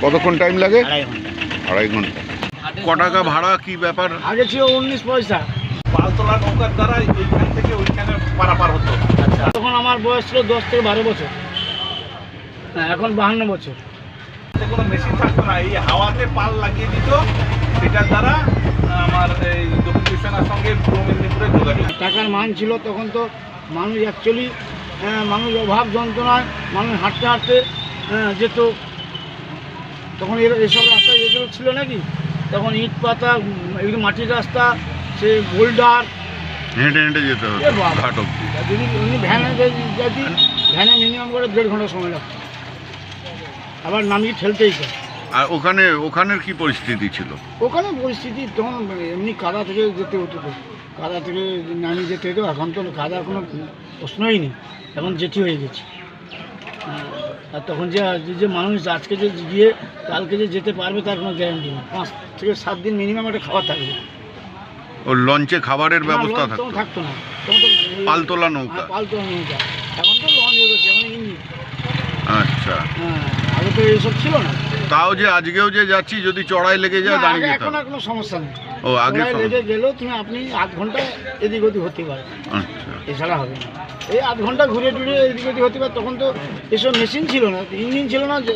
কতক্ষণ টাইম লাগে? 2.5 ঘন্টা। 2.5 ঘন্টা। ক টাকা ভাড়া, কি ব্যাপার? আগে ছিল 19 পয়সা। পালতোলা নৌকার দ্বারা এইখান থেকে ওইখানে পারাপার হতো। আচ্ছা, তখন আমার বয়স ছিল 10 থেকে 12 বছর। হ্যাঁ, এখন 52 বছর। কোনো মেশিন থাকতো না, এই হাওয়াতে পাল লাগিয়ে দিত, সেটার দ্বারা আমার এই দক্ষিণ সেনার সঙ্গে পূর্ব মেদিনীপুরে যোগাযোগ। টাকার মান ছিল তখন, তো মানুষ অ্যাকচুয়ালি মানুষ অভাব যন্ত্রণায় মানুষ হাঁটতে হাঁটতে যেত। তখন এসব রাস্তা এগুলো ছিল নাকি, তখন ইট পাতা, এগুলো মাটির রাস্তা, সে বোল্ডার, হেঁটে হেঁটে যেতে হতো এ বাবা। ঘাট অব্দি। যদি উনি ভ্যানে যেতি, ভ্যানে মিনিমাম করে 1.5 ঘন্টা সময় লাগতো, আবার নামিয়ে ঠেলতেই তো। আর ওখানের কি পরিস্থিতি ছিল? ওখানে পরিস্থিতি তখন এমনি কাদা থেকে যেতে হতো, তো কাদা থেকে নামিয়ে যেতে হতো। এখন তো কাদার কোনো প্রশ্নই নেই, এখন জেঠি হয়ে গেছে। আর তখন যে মানুষ আজকে যে গিয়ে কালকে যে যেতে পারবে তার কোনো গ্যারান্টি নেই। 5 থেকে 7 দিন মিনিমাম একটা খাবার থাকবে। ও লঞ্চে খাবারের ব্যবস্থা তখন থাকতো? থাকতো না, তখন তো পালতোলা নৌকা? পালতোলা নৌকা। এখন তো লঞ্চ হয়ে গেছে, এখন ইঞ্জিন। আচ্ছা, হ্যাঁ, আগে তো এইসব ছিল না। তাও যে আজকেও যে যাচ্ছি, যদি চড়াই লেগে যায় না, দাঁড়িয়ে যেতে এখন হবে? আর কোনো সমস্যা নেই। ও আগে চড়াই লেগে গেলেও আপনি 8 ঘন্টা এদিক ওদিক হতে পারে, আচ্ছা। এছাড়া হবে না। এই 8 ঘন্টা ঘুরে টুরে এদিক ওদিক হতে পারে। তখন তো এসব মেশিন ছিল না, ইঞ্জিন ছিল না, যে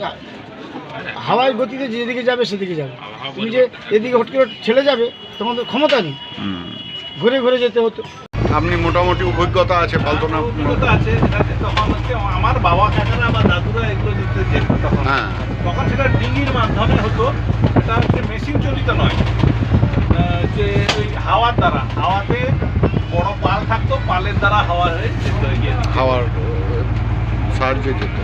হাওয়ার গতিতে যেদিকে যাবে সেদিকে যাবে। তুমি যে এদিকে হট করে ঠেলে যাবে, তখন তো ক্ষমতা নেই, ঘুরে ঘুরে যেতে হতো। আপনি মোটামুটি অভিজ্ঞতা আছে পালতোলা? অভিজ্ঞতা আছে, যেটাতে তখন হচ্ছে আমার বাবা কাকারা বা দাদুরা এগুলো দিতে যেত তখন। হ্যাঁ। তখন সেটা ডিঙির মাধ্যমে হতো, সেটা হচ্ছে মেশিন চালিত নয়, যে ওই হাওয়ার দ্বারা, হাওয়াতে বড় পাল থাকতো, পালের দ্বারা হাওয়া হয়ে যেত এগিয়ে। খাওয়ার সাহায্যে যেত।